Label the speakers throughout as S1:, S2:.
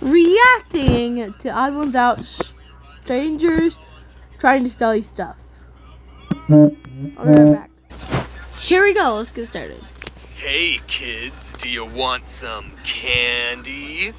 S1: reacting to odd1sout strangers trying to sell you stuff. I'll be right back. Here we go. Let's get started.
S2: Hey kids, do you want some candy?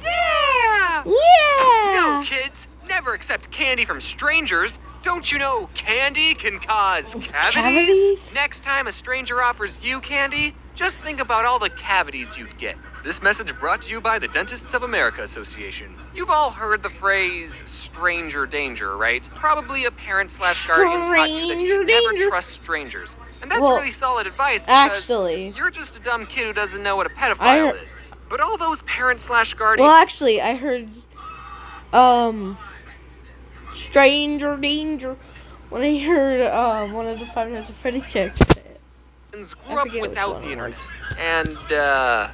S1: Yeah!
S2: No kids, never accept candy from strangers. Don't you know candy can cause cavities? Next time a stranger offers you candy, just think about all the cavities you'd get. This message brought to you by the Dentists of America Association. You've all heard the phrase stranger danger, right? Probably a parent/guardian taught you that you should never trust strangers. And that's really solid advice because you're just a dumb kid who doesn't know what a pedophile is. But all those parent/guardian...
S1: Well, actually, I heard, stranger danger when I heard, one of the Five Nights at Freddy's characters say it.
S2: Grew up without the internet. And, the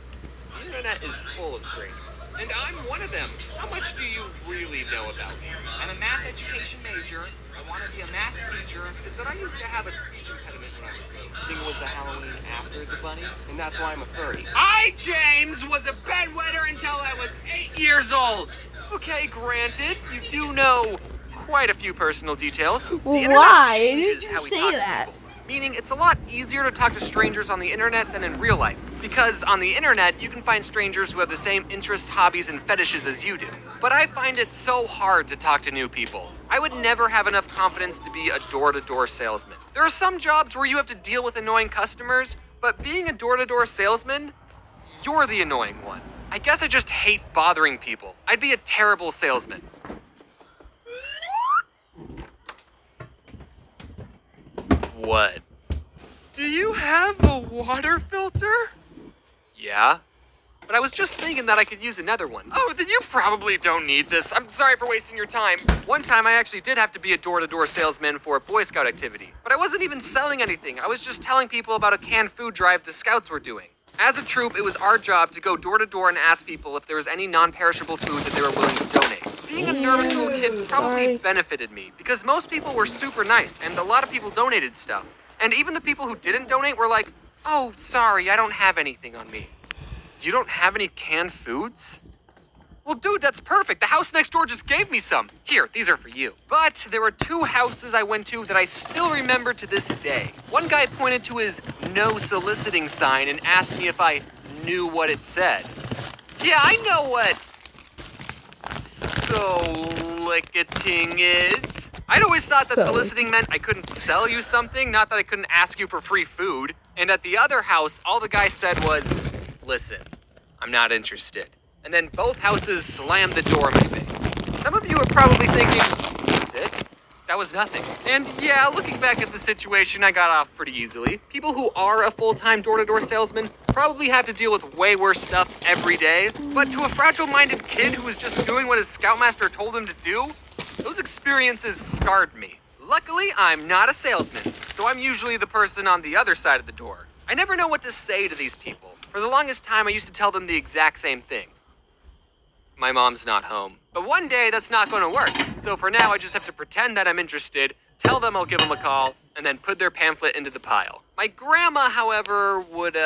S2: internet is full of strangers. And I'm one of them. How much do you really know about me? I'm a math education major. I want to be a math teacher. Is that I used to have a speech impediment when I was little. I think it was the Halloween after the bunny, and that's why I'm a furry. I, James, was a bedwetter until I was 8 years old. Okay, granted, you do know quite a few personal details.
S1: Why did you
S2: how we
S1: say
S2: talk
S1: that?
S2: to people. Meaning it's a lot easier to talk to strangers on the internet than in real life. Because on the internet, you can find strangers who have the same interests, hobbies, and fetishes as you do. But I find it so hard to talk to new people. I would never have enough confidence to be a door-to-door salesman. There are some jobs where you have to deal with annoying customers, but being a door-to-door salesman, you're the annoying one. I guess I just hate bothering people. I'd be a terrible salesman. What? Do you have a water filter? Yeah. But I was just thinking that I could use another one. Oh, then you probably don't need this. I'm sorry for wasting your time. One time I actually did have to be a door-to-door salesman for a Boy Scout activity. But I wasn't even selling anything. I was just telling people about a canned food drive the Scouts were doing. As a troop, it was our job to go door to door and ask people if there was any non-perishable food that they were willing to donate. Being a nervous little kid probably benefited me because most people were super nice and a lot of people donated stuff. And even the people who didn't donate were like, "Oh, sorry, I don't have anything on me." You don't have any canned foods? Well, dude, that's perfect. The house next door just gave me some. Here, these are for you. But there were 2 houses I went to that I still remember to this day. One guy pointed to his no soliciting sign and asked me if I knew what it said. Yeah, I know what soliciting is. I'd always thought that soliciting meant I couldn't sell you something, not that I couldn't ask you for free food. And at the other house, all the guy said was, "Listen, I'm not interested." And then both houses slammed the door in my face. Some of you are probably thinking, that's it? That was nothing. And yeah, looking back at the situation, I got off pretty easily. People who are a full-time door-to-door salesman probably have to deal with way worse stuff every day. But to a fragile-minded kid who was just doing what his scoutmaster told him to do, those experiences scarred me. Luckily, I'm not a salesman, so I'm usually the person on the other side of the door. I never know what to say to these people. For the longest time, I used to tell them the exact same thing. My mom's not home. But one day, that's not going to work. So for now, I just have to pretend that I'm interested, tell them I'll give them a call, and then put their pamphlet into the pile. My grandma, however, would,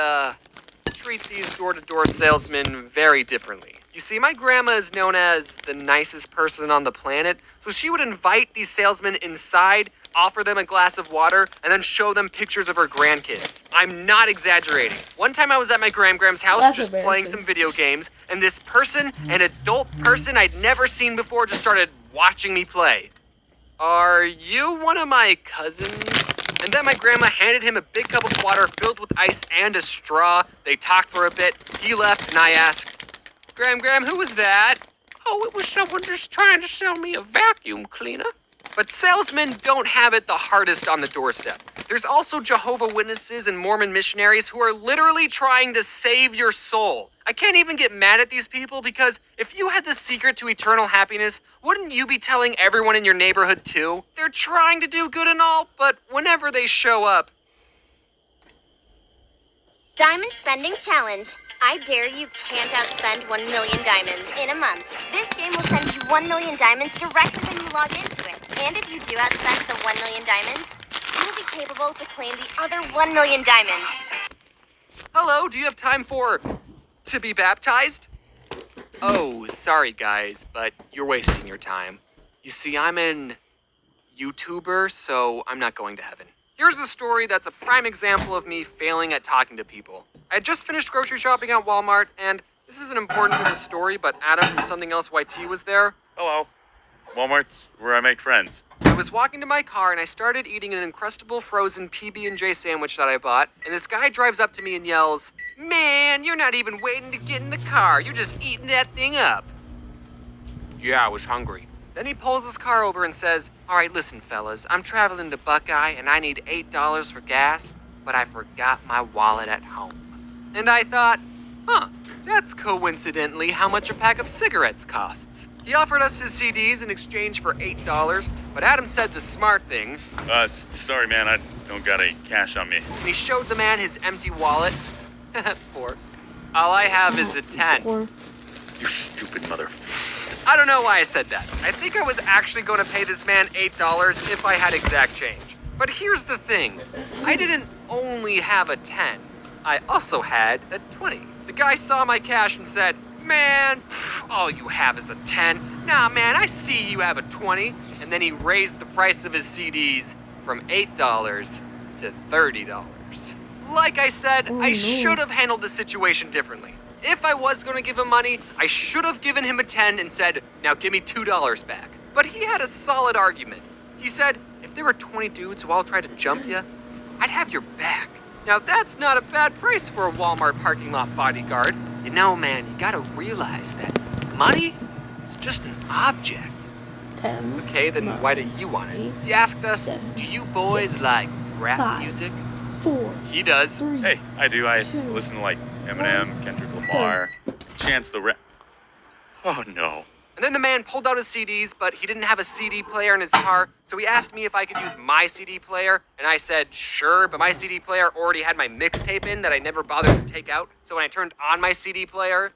S2: treat these door-to-door salesmen very differently. You see, my grandma is known as the nicest person on the planet, so she would invite these salesmen inside, offer them a glass of water, and then show them pictures of her grandkids. I'm not exaggerating. One time I was at my Gram's house just playing some video games, and this person, an adult person I'd never seen before, just started watching me play. "Are you one of my cousins?" And then my grandma handed him a big cup of water filled with ice and a straw. They talked for a bit. He left, and I asked, Gram, who was that?" "Oh, it was someone just trying to sell me a vacuum cleaner." But salesmen don't have it the hardest on the doorstep. There's also Jehovah's Witnesses and Mormon missionaries who are literally trying to save your soul. I can't even get mad at these people because if you had the secret to eternal happiness, wouldn't you be telling everyone in your neighborhood too? They're trying to do good and all, but whenever they show up...
S3: Diamond Spending Challenge. I dare you can't outspend 1 million diamonds in a month. This game will send you 1 million diamonds directly when you log into it. And if you do outspend the 1 million diamonds, you will be capable to claim the other 1 million diamonds.
S2: Hello, do you have time for... to be baptized? Oh, sorry guys, but you're wasting your time. You see, I'm an YouTuber, so I'm not going to heaven. Here's a story that's a prime example of me failing at talking to people. I had just finished grocery shopping at Walmart, and this isn't important to the story, but Adam from Something Else YT was there.
S4: Hello. Walmart's where I make friends.
S2: I was walking to my car and I started eating an Uncrustable frozen PB&J sandwich that I bought, and this guy drives up to me and yells, "Man, you're not even waiting to get in the car, you're just eating that thing up." Yeah, I was hungry. Then he pulls his car over and says, "All right, listen, fellas, I'm traveling to Buckeye and I need $8 for gas, but I forgot my wallet at home." And I thought, that's coincidentally how much a pack of cigarettes costs. He offered us his CDs in exchange for $8, but Adam said the smart thing.
S4: Sorry, man, I don't got any cash on me.
S2: And he showed the man his empty wallet. Poor. All I have is a 10.
S4: You stupid mother...
S2: I don't know why I said that. I think I was actually going to pay this man $8 if I had exact change. But here's the thing. I didn't only have a 10. I also had a 20. The guy saw my cash and said, "Man, all you have is a 10. Nah, man, I see you have a 20. And then he raised the price of his CDs from $8 to $30. Like I said, I should have handled the situation differently. If I was going to give him money, I should have given him a 10 and said, "Now give me $2 back." But he had a solid argument. He said, "If there were 20 dudes who all tried to jump you, I'd have your back." Now that's not a bad price for a Walmart parking lot bodyguard. You know, man, you gotta realize that money is just an object.
S1: 10.
S2: Okay, then why do you want it? He asked us, "Do you boys like rap
S1: 5,
S2: music?"
S1: 4.
S2: He does.
S1: 3.
S4: Hey, I do. I
S1: 2,
S4: listen to, like, Eminem, Kendrick Lamar, Chance the Rapper. Oh, no.
S2: And then the man pulled out his CDs, but he didn't have a CD player in his car, so he asked me if I could use my CD player, and I said sure, but my CD player already had my mixtape in that I never bothered to take out, so when I turned on my CD player,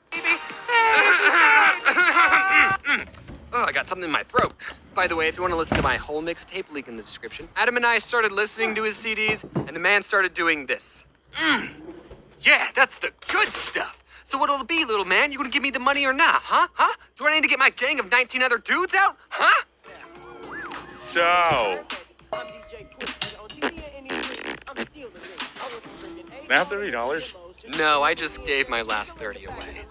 S2: I got something in my throat. By the way, if you want to listen to my whole mixtape, link in the description. Adam and I started listening to his CDs, and the man started doing this. Yeah, that's the good stuff. So what'll it be, little man? You gonna give me the money or not, huh? Do I need to get my gang of 19 other dudes out, huh?
S4: So... Now $30?
S2: No, I just gave my last 30 away.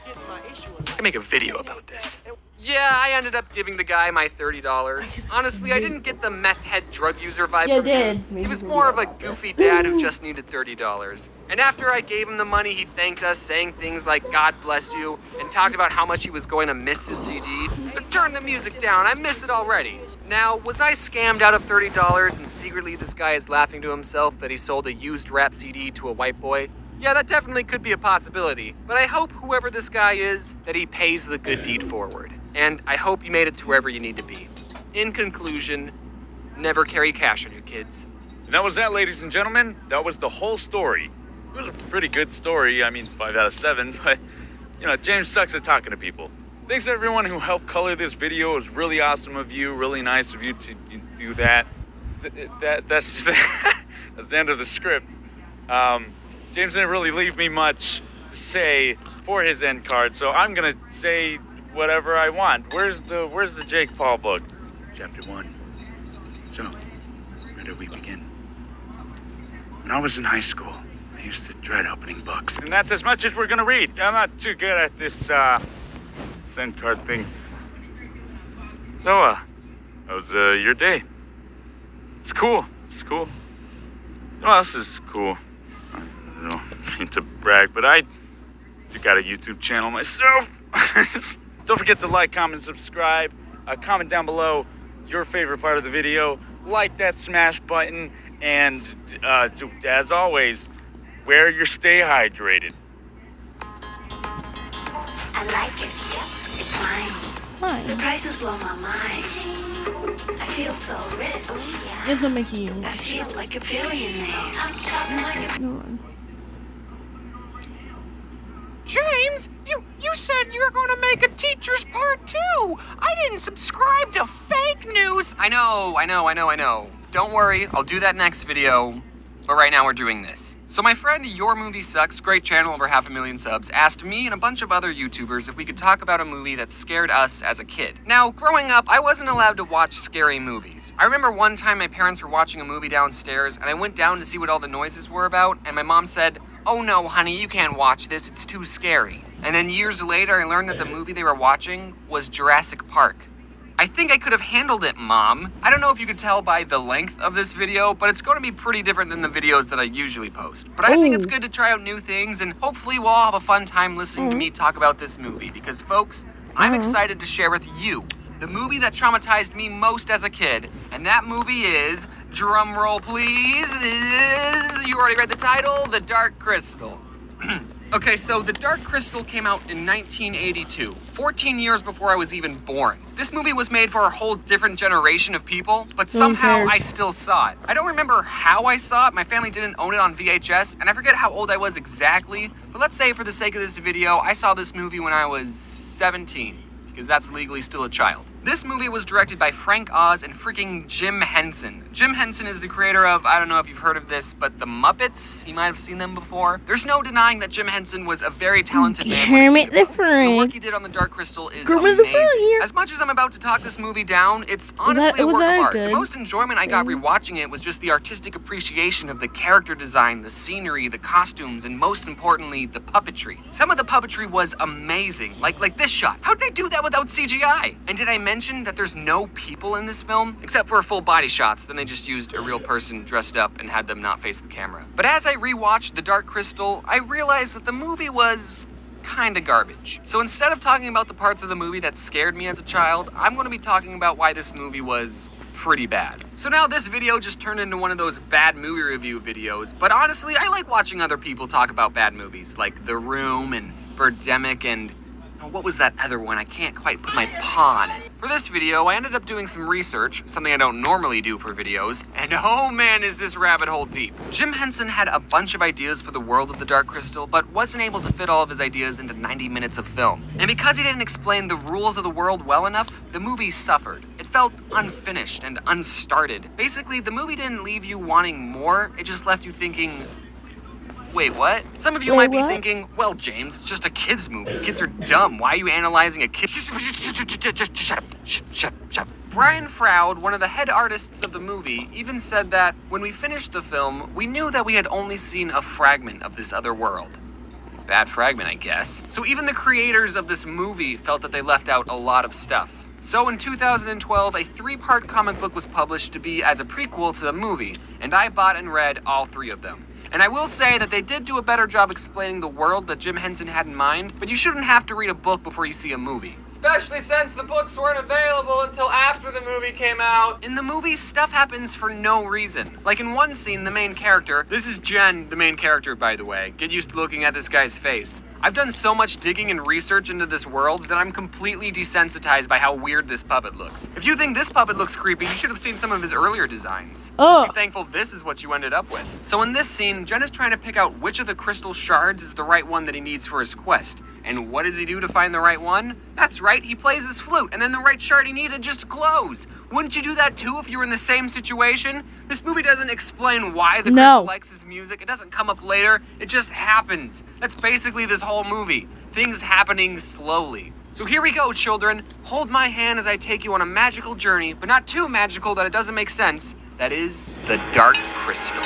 S2: I can make a video about this. Yeah, I ended up giving the guy my $30. Honestly, I didn't get the meth head drug user vibe
S1: Yeah,
S2: from him.
S1: did.
S2: He was more of a goofy dad who just needed $30. And after I gave him the money, he thanked us, saying things like "God bless you," and talked about how much he was going to miss his CD. But turn the music down, I miss it already. Now, was I scammed out of $30 and secretly this guy is laughing to himself that he sold a used rap CD to a white boy? Yeah, that definitely could be a possibility, but I hope whoever this guy is, that he pays the good deed forward. And I hope you made it to wherever you need to be. In conclusion, never carry cash on you, kids.
S4: And that was that, ladies and gentlemen. That was the whole story. It was a pretty good story. I mean, 5 out of 7, but, you know, James sucks at talking to people. Thanks to everyone who helped color this video. It was really awesome of you, really nice of you to do that. That's just that's the end of the script. James didn't really leave me much to say for his end card, so I'm gonna say whatever I want. Where's the Jake Paul book? Chapter 1. So, where do we begin? When I was in high school, I used to dread opening books. And that's as much as we're gonna read. I'm not too good at this end card thing. So, how was your day? It's cool. It's cool. What else is cool? I don't mean to brag, but I got a YouTube channel myself. Don't forget to like, comment, subscribe. Comment down below your favorite part of the video. Like that smash button. And as always, wear your stay hydrated.
S5: I like it. It's mine. The prices blow my mind. I feel so rich.
S1: This will make you.
S5: I feel like a billionaire. I'm shopping like a...
S2: James, you said you were going to make a teacher's part 2. I didn't subscribe to fake news. I know. Don't worry, I'll do that next video. But right now we're doing this. So my friend Your Movie Sucks, great channel, over 500,000 subs, asked me and a bunch of other YouTubers if we could talk about a movie that scared us as a kid. Now, growing up, I wasn't allowed to watch scary movies. I remember one time my parents were watching a movie downstairs, and I went down to see what all the noises were about, and my mom said, "Oh no, honey, you can't watch this, it's too scary." And then years later, I learned that the movie they were watching was Jurassic Park. I think I could have handled it, Mom. I don't know if you could tell by the length of this video, but it's going to be pretty different than the videos that I usually post. But I think it's good to try out new things, and hopefully we'll all have a fun time listening to me talk about this movie. Because, folks, I'm excited to share with you the movie that traumatized me most as a kid. And that movie is, drumroll please, you already read the title, The Dark Crystal. Okay, so The Dark Crystal came out in 1982, 14 years before I was even born. This movie was made for a whole different generation of people, but somehow I still saw it. I don't remember how I saw it. My family didn't own it on VHS, and I forget how old I was exactly, but let's say for the sake of this video, I saw this movie when I was 17. Because that's legally still a child. This movie was directed by Frank Oz and freaking Jim Henson. Jim Henson is the creator of, I don't know if you've heard of this, but The Muppets. You might have seen them before. There's no denying that Jim Henson was a very talented man.
S1: Kermit the Frog.
S2: The work he did on The Dark Crystal is amazing. As much as I'm about to talk this movie down, it's honestly a work of art. The most enjoyment I got rewatching it was just the artistic appreciation of the character design, the scenery, the costumes, and most importantly, the puppetry. Some of the puppetry was amazing, like this shot. How did they do that without CGI? And did I mention that there's no people in this film? Except for full body shots, then they just used a real person dressed up and had them not face the camera. But as I rewatched The Dark Crystal, I realized that the movie was kinda garbage. So instead of talking about the parts of the movie that scared me as a child, I'm gonna be talking about why this movie was pretty bad. So now this video just turned into one of those bad movie review videos, but honestly, I like watching other people talk about bad movies, like The Room and Birdemic and what was that other one? I can't quite put my paw on it. For this video, I ended up doing some research, something I don't normally do for videos, and oh man, is this rabbit hole deep. Jim Henson had a bunch of ideas for the world of The Dark Crystal, but wasn't able to fit all of his ideas into 90 minutes of film. And because he didn't explain the rules of the world well enough, the movie suffered. It felt unfinished and unstarted. Basically, the movie didn't leave you wanting more, it just left you thinking, wait, what? Some of you might be thinking, well, James, it's just a kid's movie. Kids are dumb. Why are you analyzing a kid? Just shut up. Shut up. Brian Froud, one of the head artists of the movie, even said that when we finished the film, we knew that we had only seen a fragment of this other world. Bad fragment, I guess. So even the creators of this movie felt that they left out a lot of stuff. So in 2012, a 3-part comic book was published to be as a prequel to the movie, and I bought and read all 3 of them. And I will say that they did do a better job explaining the world that Jim Henson had in mind, but you shouldn't have to read a book before you see a movie. Especially since the books weren't available until after the movie came out. In the movie, stuff happens for no reason. Like in one scene, the main character, this is Jen, the main character, by the way. Get used to looking at this guy's face. I've done so much digging and research into this world that I'm completely desensitized by how weird this puppet looks. If you think this puppet looks creepy, you should have seen some of his earlier designs. Just be thankful this is what you ended up with. So in this scene, Jen is trying to pick out which of the crystal shards is the right one that he needs for his quest. And what does he do to find the right one? That's right, he plays his flute, and then the right shard he needed just glows. Wouldn't you do that too if you were in the same situation? This movie doesn't explain why the crystal likes his music. It doesn't come up later. It just happens. That's basically this whole movie. Things happening slowly. So here we go, children. Hold my hand as I take you on a magical journey, but not too magical that it doesn't make sense. That is The Dark Crystal.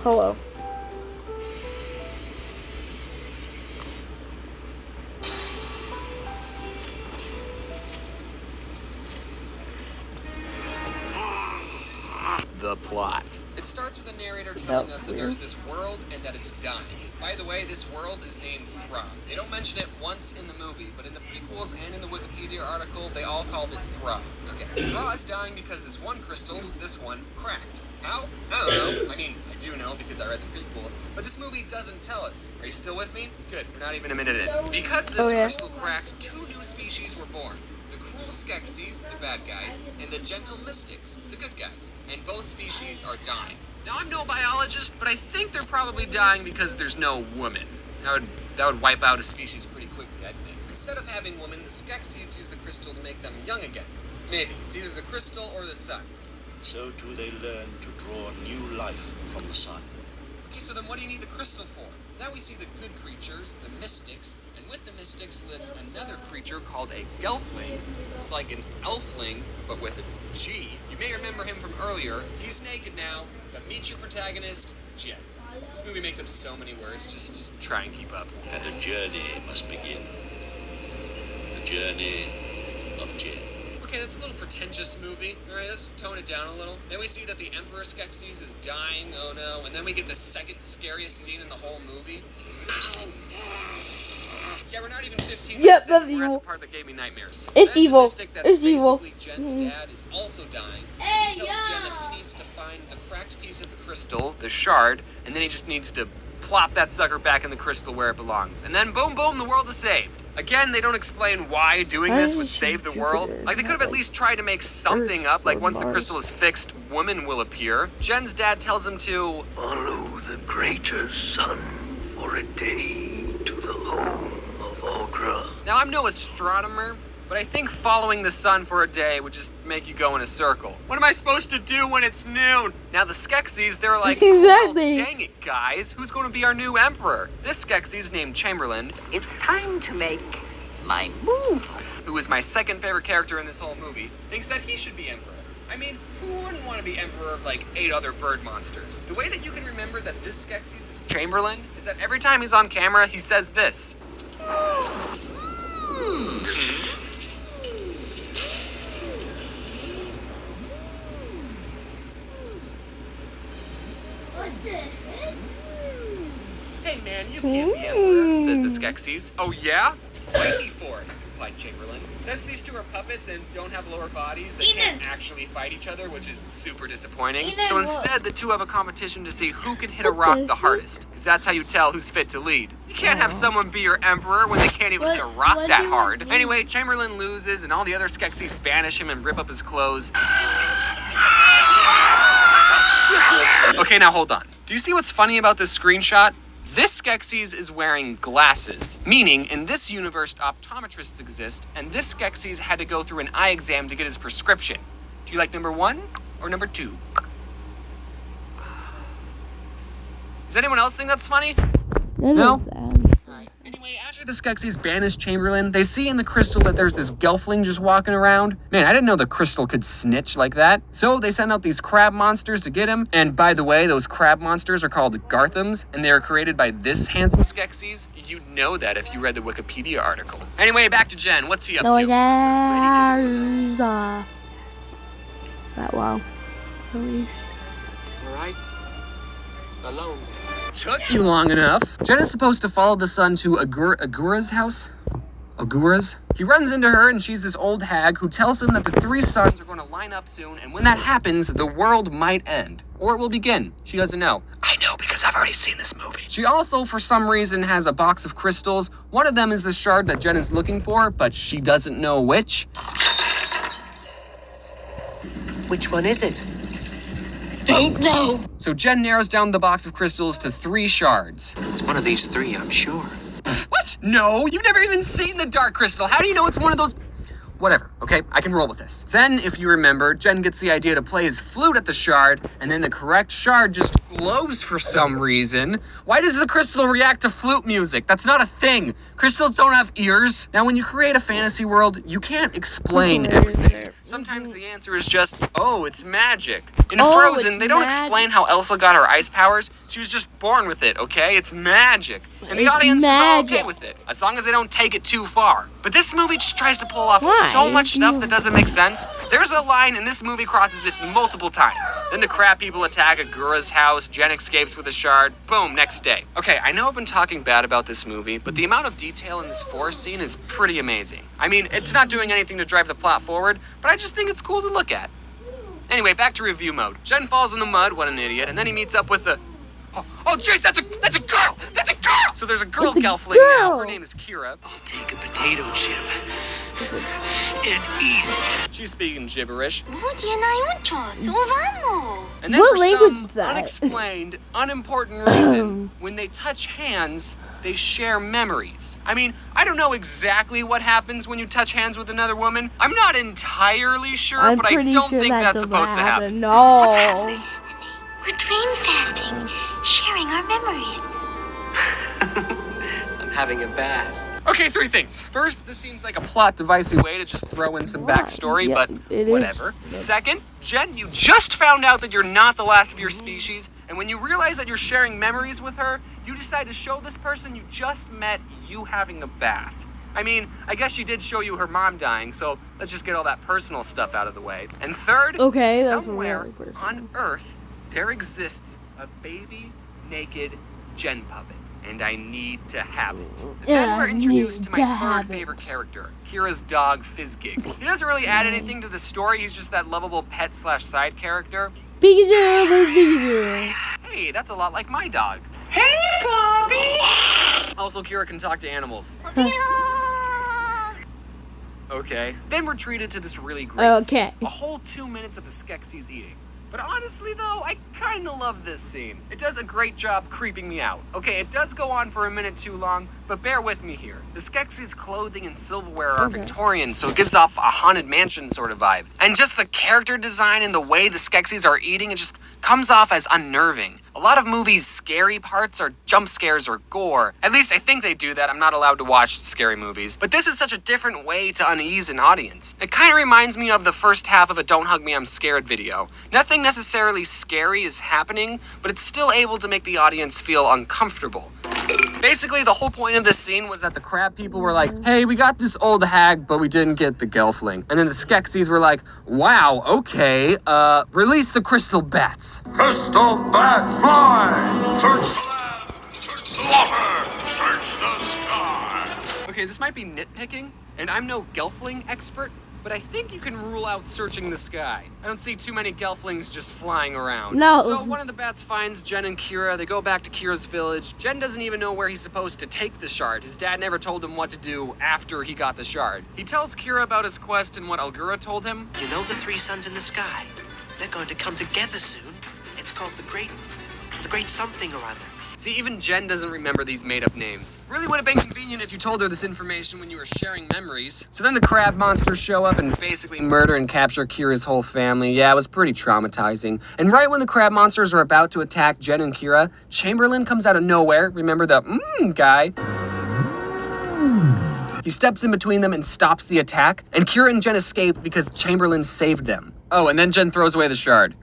S1: Hello.
S2: The plot. It starts with a narrator telling us that there's this world and that it's dying. By the way, this world is named Thra. They don't mention it once in the movie, but in the prequels and in the Wikipedia article, they all called it Thra. Okay, Thra is dying because this one crystal, this one, cracked. How? I don't know. I mean, I do know because I read the prequels, but this movie doesn't tell us. Are you still with me? Good, we're not even a minute in. Because this crystal cracked, 2 new species were born. The cruel Skeksis, the bad guys, and the gentle mystics, the good guys. And both species are dying. Now, I'm no biologist, but I think they're probably dying because there's no woman. That would wipe out a species pretty quickly, I think. And instead of having women, the Skeksis use the crystal to make them young again. Maybe. It's either the crystal or the sun.
S6: So too they learn to draw new life from the sun.
S2: Okay, so then what do you need the crystal for? Now we see the good creatures, the mystics, and with the mystics lives another creature called a gelfling. It's like an elfling, but with a G. You may remember him from earlier. He's naked now, but meet your protagonist, Jen. This movie makes up so many words, just try and keep up.
S6: And a journey must begin. The journey of Jen.
S2: Okay, that's a little pretentious movie. Alright, let's tone it down a little. Then we see that the Emperor Skeksis is dying, oh no, and then we get the second scariest scene in the whole movie. Yeah, we're not even 15
S1: Yep,
S2: minutes
S1: that's
S2: in, we're at
S1: evil.
S2: the part that gave me nightmares.
S1: It's
S2: Then
S1: evil.
S2: The mystic that's
S1: It's evil.
S2: basically Jen's dad is also dying. He tells Jen that he needs to find the cracked piece of the crystal, the shard, and then he just needs to plop that sucker back in the crystal where it belongs. And then boom, boom, the world is saved. Again, they don't explain why doing this would save the world. Like, they could have at least tried to make something up, like once the crystal is fixed, women will appear. Jen's dad tells him to
S6: Follow the greater sun for a day to the home of Ogra.
S2: Now, I'm no astronomer, but I think following the sun for a day would just make you go in a circle. What am I supposed to do when it's noon? Now, the Skeksis, they're like,
S1: Exactly.
S2: well, dang it, guys. Who's going to be our new emperor? This Skeksis named Chamberlain,
S7: It's time to make my move.
S2: who is my second favorite character in this whole movie, thinks that he should be emperor. I mean, who wouldn't want to be emperor of like 8 other bird monsters? The way that you can remember that this Skeksis is Chamberlain is that every time he's on camera, he says this. Hey man, you can't be emperor, says the Skeksis. Oh yeah? Fight me for it, replied Chamberlain. Since these two are puppets and don't have lower bodies, they can't actually fight each other, which is super disappointing. So instead, the two have a competition to see who can hit a rock the hardest, because that's how you tell who's fit to lead. You can't have someone be your emperor when they can't even hit a rock that hard. Anyway, Chamberlain loses, and all the other Skeksis banish him and rip up his clothes. Okay, now hold on. Do you see what's funny about this screenshot? This Skeksis is wearing glasses, meaning in this universe optometrists exist, and this Skeksis had to go through an eye exam to get his prescription. Do you like number 1 or number 2? Does anyone else think that's funny? No? Alright. Anyway, after the Skeksis banish Chamberlain, they see in the crystal that there's this gelfling just walking around. Man, I didn't know the crystal could snitch like that. So they send out these crab monsters to get him. And by the way, those crab monsters are called Garthams, and they are created by this handsome Skeksis. You'd know that if you read the Wikipedia article. Anyway, back to Jen. What's he up to?
S1: That well, at least.
S6: All right. Alone.
S2: Took you long enough. Jen is supposed to follow the sun to Agura's house. Agura's? He runs into her, and she's this old hag who tells him that the 3 suns are going to line up soon, and when that happens, the world might end. Or it will begin. She doesn't know. I know because I've already seen this movie. She also, for some reason, has a box of crystals. One of them is the shard that Jen is looking for, but she doesn't know which.
S7: Which one is it?
S6: Don't know.
S2: So Jen narrows down the box of crystals to 3 shards.
S7: It's one of these 3, I'm sure.
S2: What? No, you've never even seen the dark crystal. How do you know it's one of those? Whatever, okay? I can roll with this. Then, if you remember, Jen gets the idea to play his flute at the shard, and then the correct shard just glows for some reason. Why does the crystal react to flute music? That's not a thing. Crystals don't have ears. Now, when you create a fantasy world, you can't explain everything. Sometimes the answer is just, oh, it's magic. In Frozen, they don't explain how Elsa got her ice powers. She was just born with it, okay? It's magic. And the audience is all okay with it, as long as they don't take it too far. But this movie just tries to pull off so much stuff that doesn't make sense. There's a line, and this movie crosses it multiple times. Then the crab people attack Agura's house, Jen escapes with a shard, boom, next day. Okay, I know I've been talking bad about this movie, but the amount of detail in this forest scene is pretty amazing. I mean, it's not doing anything to drive the plot forward, but I just think it's cool to look at. Anyway, back to review mode. Jen falls in the mud, what an idiot, and then he meets up with the... Oh, jeez, that's a girl! That's a girl! So there's a girl gelfling now. Her name is Kira.
S6: I'll take a potato chip and eat it.
S2: She's speaking gibberish.
S3: And then
S1: What
S3: for
S1: language
S3: some
S1: is that?
S2: unexplained, unimportant reason, when they touch hands, they share memories. I mean, I don't know exactly what happens when you touch hands with another woman. I'm not entirely sure,
S1: I'm
S2: but I
S1: pretty
S2: don't
S1: sure
S2: think
S1: that
S2: that's
S1: doesn't
S2: supposed to happen.
S1: No.
S3: We're dream fasting, sharing our memories.
S7: I'm having a bath.
S2: Okay, 3 things. First, this seems like a plot devicey way to just throw in some backstory,
S1: Yeah,
S2: but
S1: it
S2: whatever.
S1: is.
S2: Second, Jen, you just found out that you're not the last of your species, and when you realize that you're sharing memories with her, you decide to show this person you just met you having a bath. I mean, I guess she did show you her mom dying, so let's just get all that personal stuff out of the way. And third,
S1: Okay, that's
S2: somewhere
S1: really personal.
S2: on Earth, there exists a baby, naked Jen puppet. And I need to have it. Then we're introduced to my third favorite character, Kira's dog, Fizzgig. He doesn't really add anything to the story, he's just that lovable pet/side character.
S1: Pikachu.
S2: Hey, that's a lot like my dog. Hey, Bobby! Also, Kira can talk to animals. Okay. Then we're treated to this really great scene. A whole 2 minutes of the Skeksis eating. But honestly, though, I kind of love this scene. It does a great job creeping me out. Okay, it does go on for a minute too long, but bear with me here. The Skeksis' clothing and silverware are Victorian, so it gives off a haunted mansion sort of vibe. And just the character design and the way the Skeksis are eating, it just comes off as unnerving. A lot of movies' scary parts are jump scares or gore. At least I think they do that. I'm not allowed to watch scary movies. But this is such a different way to unease an audience. It kind of reminds me of the first half of a Don't Hug Me, I'm Scared video. Nothing necessarily scary is happening, but it's still able to make the audience feel uncomfortable. Basically, the whole point of this scene was that the crab people were like, hey, we got this old hag, but we didn't get the gelfling. And then the Skeksis were like, wow, okay, release the crystal bats.
S6: Crystal bats fly! Search the land! Search the water! Search the sky!
S2: Okay, this might be nitpicking, and I'm no gelfling expert, but I think you can rule out searching the sky. I don't see too many gelflings just flying around.
S1: No.
S2: So one of the bats finds Jen and Kira. They go back to Kira's village. Jen doesn't even know where he's supposed to take the shard. His dad never told him what to do after he got the shard. He tells Kira about his quest and what Algura told him.
S7: You know the 3 suns in the sky? They're going to come together soon. It's called the great something or other.
S2: See, even Jen doesn't remember these made-up names. Really would have been convenient if you told her this information when you were sharing memories. So then the crab monsters show up and basically murder and capture Kira's whole family. Yeah, it was pretty traumatizing. And right when the crab monsters are about to attack Jen and Kira, Chamberlain comes out of nowhere. Remember the guy? He steps in between them and stops the attack, and Kira and Jen escape because Chamberlain saved them. Oh, and then Jen throws away the shard.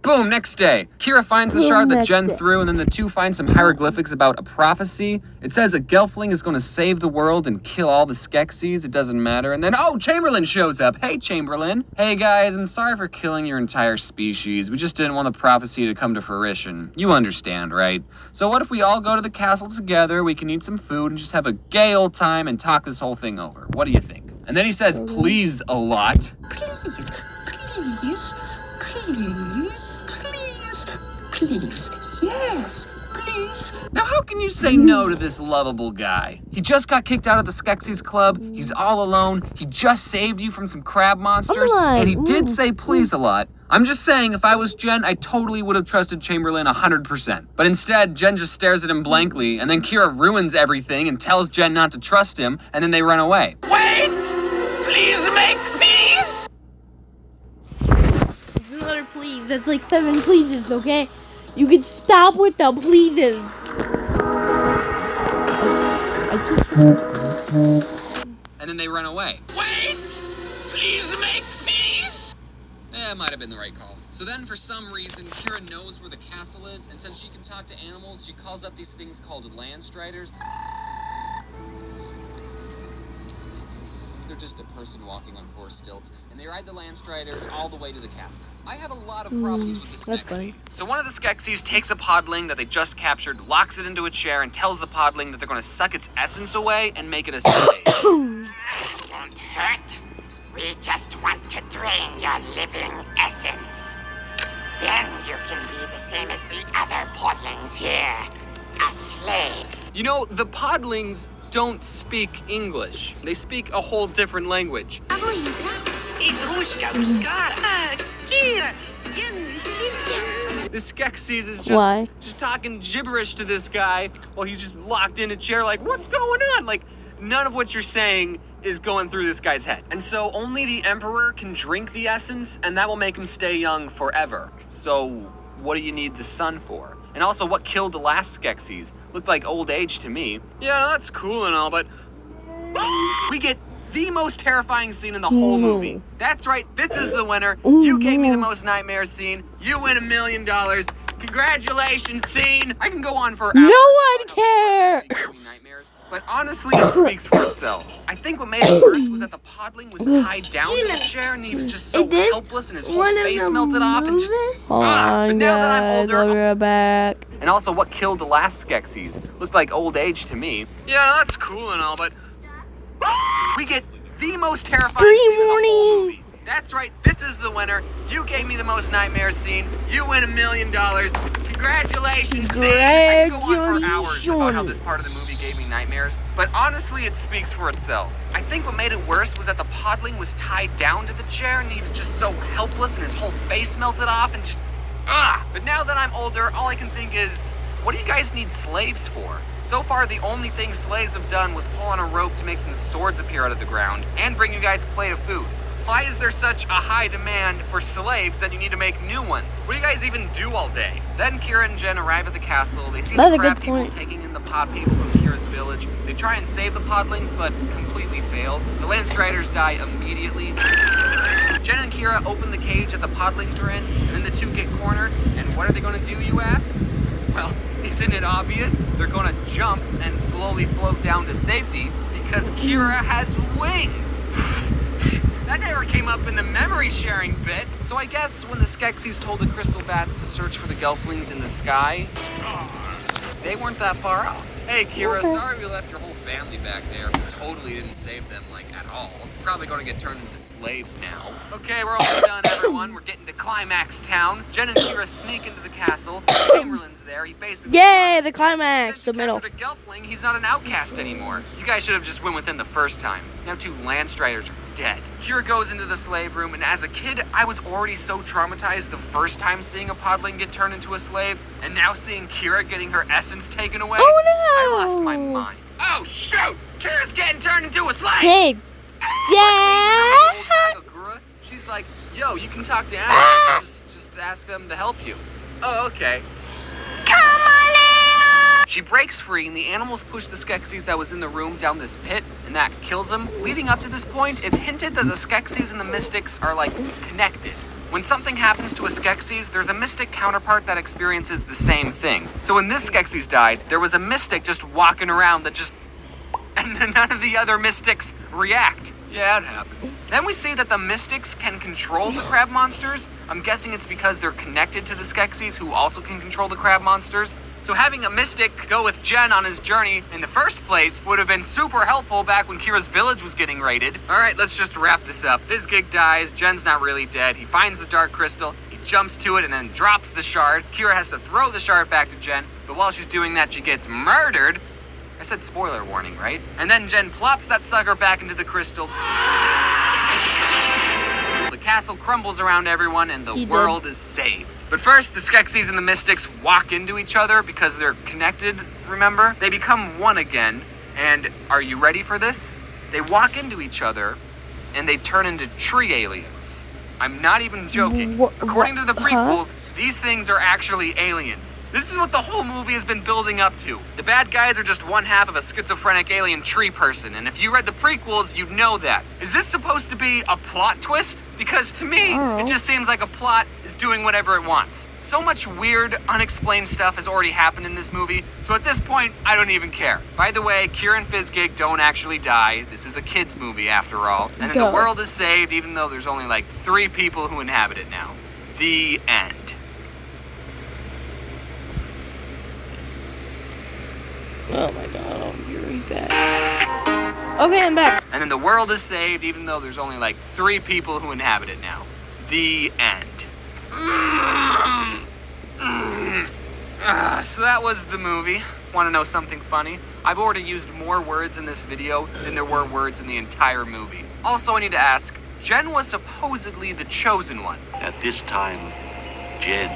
S2: Boom, next day. Kira finds the shard that Jen threw, and then the two find some hieroglyphics about a prophecy. It says a gelfling is going to save the world and kill all the Skeksis. It doesn't matter. And then, oh, Chamberlain shows up. Hey, Chamberlain. Hey, guys, I'm sorry for killing your entire species. We just didn't want the prophecy to come to fruition. You understand, right? So what if we all go to the castle together, we can eat some food, and just have a gay old time and talk this whole thing over? What do you think? And then he says, please, a lot.
S5: Please, please, please. Please, yes, please.
S2: Now how can you say no to this lovable guy? He just got kicked out of the Skeksis club, he's all alone, he just saved you from some crab monsters, and he did say please a lot. I'm just saying, if I was Jen, I totally would have trusted Chamberlain 100%. But instead, Jen just stares at him blankly, and then Kira ruins everything and tells Jen not to trust him, and then they run away.
S7: Wait! Please make peace!
S1: Another please. That's like 7 pleases, okay? You can stop with the pleases.
S2: And then they run away.
S7: Wait! Please make peace!
S2: It might have been the right call. So then, for some reason, Kira knows where the castle is, and since she can talk to animals, she calls up these things called landstriders. They're just a person walking on 4 stilts, and they ride the landstriders all the way to the castle. I have a lot of problems with this next scene. So one of the Skeksis takes a podling that they just captured, locks it into a chair, and tells the podling that they're going to suck its essence away and make it a slave.
S8: Won't hurt. We just want to drain your living essence. Then you can be the same as the other podlings here. A slave.
S2: You know, the podlings don't speak English. They speak a whole different language. This Skeksis is
S1: Why?
S2: just talking gibberish to this guy while he's just locked in a chair like, what's going on? Like, none of what you're saying is going through this guy's head. And so only the Emperor can drink the essence, and that will make him stay young forever. So what do you need the sun for? And also, what killed the last Skeksis? Looked like old age to me. Yeah, that's cool and all, but we get the most terrifying scene in the whole movie. That's right, this is the winner. You gave me the most nightmare scene. You win $1 million. Congratulations, scene. I can go on for hours.
S1: No one cares.
S2: Nightmares, but honestly, it speaks for itself. I think what made it worse was that the podling was tied down to the chair and he was just so helpless and his whole face melted off and just... but now that I'm older...
S1: I'll be back.
S2: And also, what killed the last Skeksis? Looked like old age to me. Yeah, that's cool and all, but... we get the most terrifying scene in the whole movie. That's right, this is the winner. You gave me the most nightmare scene. You win $1 million. Congratulations, scene. I can go on for hours about how this part of the movie gave me nightmares, but honestly, it speaks for itself. I think what made it worse was that the podling was tied down to the chair and he was just so helpless and his whole face melted off and just... But now that I'm older, all I can think is, what do you guys need slaves for? So far, the only thing slaves have done was pull on a rope to make some swords appear out of the ground and bring you guys a plate of food. Why is there such a high demand for slaves that you need to make new ones? What do you guys even do all day? Then Kira and Jen arrive at the castle. They see the crab people taking in the pod people from Kira's village. They try and save the podlings, but completely fail. The Landstriders die immediately. Jen and Kira open the cage that the podlings are in, and then the two get cornered. And what are they going to do, you ask? Well, isn't it obvious? They're going to jump and slowly float down to safety because Kira has wings. That never came up in the memory sharing bit. So I guess when the Skeksis told the crystal bats to search for the gelflings in the sky, they weren't that far off. Hey Kira, sorry we left your whole family back there. Totally didn't save them, like, at all. Probably gonna get turned into slaves now. Okay, we're almost done, everyone. We're getting to Climax Town. Jen and Kira sneak into the castle. Chamberlain's there. He basically...
S1: Yay, the climax, the middle.
S2: Since you captured a gelfling, he's not an outcast anymore. You guys should have just went with him the first time. Now 2 Landstriders are dead. Kira goes into the slave room, and as a kid, I was already so traumatized the first time seeing a podling get turned into a slave, and now seeing Kira getting her essence taken away,
S1: oh no!
S2: I lost my mind. Oh shoot! Kira's getting turned into a slave!
S1: Save. Yeah!
S2: She's like, yo, you can talk to animals, just ask them to help you. Oh, okay.
S3: Come on, Leo!
S2: She breaks free, and the animals push the Skeksis that was in the room down this pit, and that kills them. Leading up to this point, it's hinted that the Skeksis and the Mystics are, like, connected. When something happens to a Skeksis, there's a Mystic counterpart that experiences the same thing. So when this Skeksis died, there was a Mystic just walking around that just... and none of the other Mystics react. Yeah, it happens. Then we see that the Mystics can control the crab monsters. I'm guessing it's because they're connected to the Skeksis who also can control the crab monsters. So having a Mystic go with Jen on his journey in the first place would have been super helpful back when Kira's village was getting raided. All right, let's just wrap this up. Fizzgig dies, Jen's not really dead. He finds the Dark Crystal, he jumps to it and then drops the shard. Kira has to throw the shard back to Jen, but while she's doing that, she gets murdered. I said spoiler warning, right? And then Jen plops that sucker back into the crystal. The castle crumbles around everyone and the world is saved. But first, the Skeksis and the Mystics walk into each other because they're connected, remember? They become one again, and are you ready for this? They walk into each other and they turn into tree aliens. I'm not even joking. According to the prequels, these things are actually aliens. This is what the whole movie has been building up to. The bad guys are just one half of a schizophrenic alien tree person, and if you read the prequels, you'd know that. Is this supposed to be a plot twist? Because to me, it just seems like a plot is doing whatever it wants. So much weird, unexplained stuff has already happened in this movie, so at this point, I don't even care. By the way, Kira and Fizzgig don't actually die. This is a kid's movie after all. And then the world is saved, even though there's only like 3 people who inhabit it now. The end.
S1: Oh my god, I'll read that. Okay, I'm back.
S2: And then the world is saved, even though there's only like 3 people who inhabit it now. The end. So that was the movie. Want to know something funny? I've already used more words in this video than there were words in the entire movie. Also, I need to ask, Jen was supposedly the chosen one.
S6: At this time, Jen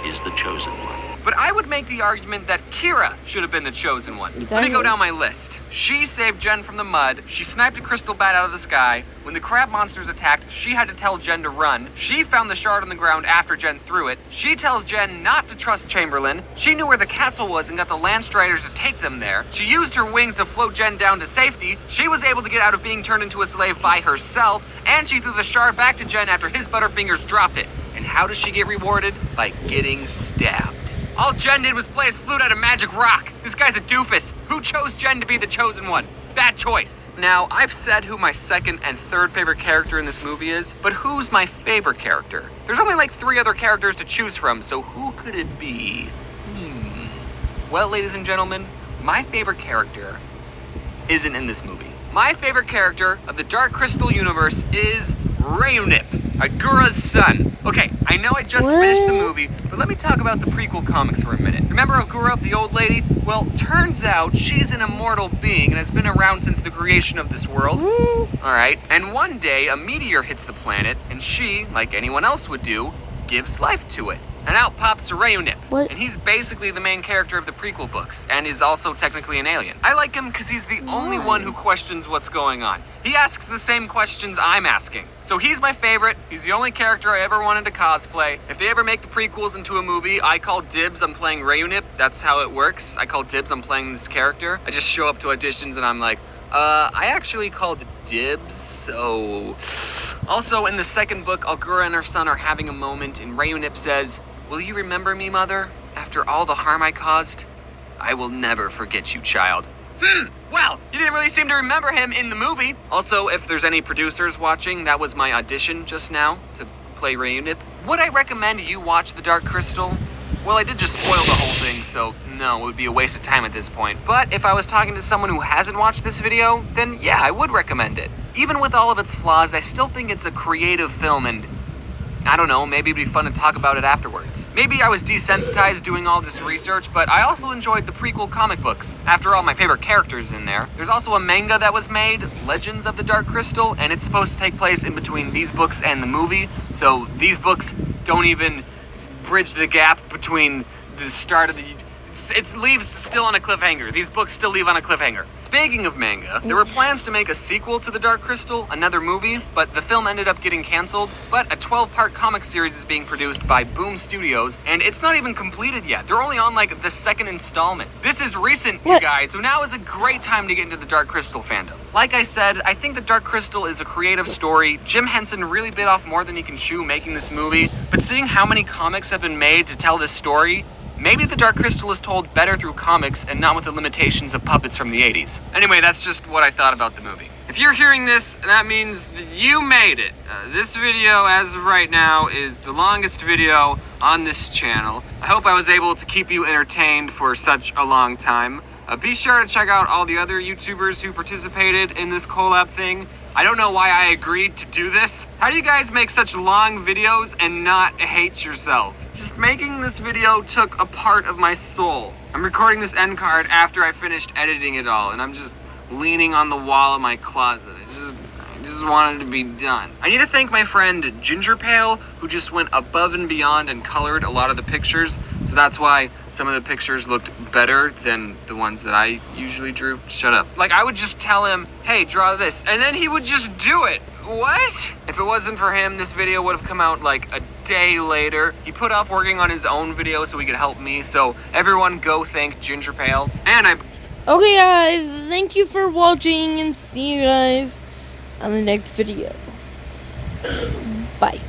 S7: is the chosen one.
S2: But I would make the argument that Kira should have been the chosen one. Let me
S1: Exactly.
S2: go down my list. She saved Jen from the mud. She sniped a crystal bat out of the sky. When the crab monsters attacked, she had to tell Jen to run. She found the shard on the ground after Jen threw it. She tells Jen not to trust Chamberlain. She knew where the castle was and got the Landstriders to take them there. She used her wings to float Jen down to safety. She was able to get out of being turned into a slave by herself. And she threw the shard back to Jen after his Butterfingers dropped it. And how does she get rewarded? By getting stabbed. All Jen did was play his flute at a magic rock. This guy's a doofus. Who chose Jen to be the chosen one? Bad choice. Now, I've said who my second and third favorite character in this movie is, but who's my favorite character? There's only like 3 other characters to choose from, so who could it be? Well, ladies and gentlemen, my favorite character isn't in this movie. My favorite character of the Dark Crystal universe is Rayunip, Agura's son. Okay, I know I just finished the movie, but let me talk about the prequel comics for a minute. Remember Agura, the old lady? Well, turns out she's an immortal being and has been around since the creation of this world. Alright, and one day a meteor hits the planet, and she, like anyone else would do, gives life to it. And out pops Rayunip.
S1: What?
S2: And he's basically the main character of the prequel books, and is also technically an alien. I like him because he's the only one who questions what's going on. He asks the same questions I'm asking. So he's my favorite. He's the only character I ever wanted to cosplay. If they ever make the prequels into a movie, I call dibs on playing Rayunip. That's how it works. I call dibs on playing this character. I just show up to auditions and I'm like, I actually called dibs, so... Also, in the second book, Agura and her son are having a moment, and Rayunip says, "Will you remember me, Mother? After all the harm I caused? I will never forget you, child." Well, you didn't really seem to remember him in the movie. Also, if there's any producers watching, that was my audition just now to play Rayunip. Would I recommend you watch The Dark Crystal? Well, I did just spoil the whole thing, so no, it would be a waste of time at this point. But if I was talking to someone who hasn't watched this video, then yeah, I would recommend it. Even with all of its flaws, I still think it's a creative film, and I don't know, maybe it'd be fun to talk about it afterwards. Maybe I was desensitized doing all this research, but I also enjoyed the prequel comic books. After all, my favorite character's in there. There's also a manga that was made, Legends of the Dark Crystal, and it's supposed to take place in between these books and the movie, so these books don't even bridge the gap between the start of the... It leaves still on a cliffhanger. These books still leave on a cliffhanger. Speaking of manga, there were plans to make a sequel to The Dark Crystal, another movie, but the film ended up getting canceled. But a 12-part comic series is being produced by Boom Studios, and it's not even completed yet. They're only on like the second installment. This is recent, you guys, so now is a great time to get into the Dark Crystal fandom. Like I said, I think The Dark Crystal is a creative story. Jim Henson really bit off more than he can chew making this movie, but seeing how many comics have been made to tell this story, maybe The Dark Crystal is told better through comics and not with the limitations of puppets from the 80s. Anyway, that's just what I thought about the movie. If you're hearing this, that means that you made it. This video, as of right now, is the longest video on this channel. I hope I was able to keep you entertained for such a long time. Be sure to check out all the other YouTubers who participated in this collab thing. I don't know why I agreed to do this. How do you guys make such long videos and not hate yourself? Just making this video took a part of my soul. I'm recording this end card after I finished editing it all, and I'm just leaning on the wall of my closet. I just wanted to be done. I need to thank my friend Ginger Pale, who just went above and beyond and colored a lot of the pictures, so that's why some of the pictures looked better than the ones that I usually drew. Shut up. Like, I would just tell him, hey, draw this, and then he would just do it. What? If it wasn't for him, this video would have come out like a day later. He put off working on his own video so he could help me, so everyone go thank Ginger Pale. And
S1: Okay, guys, thank you for watching, and see you guys on the next video. Bye.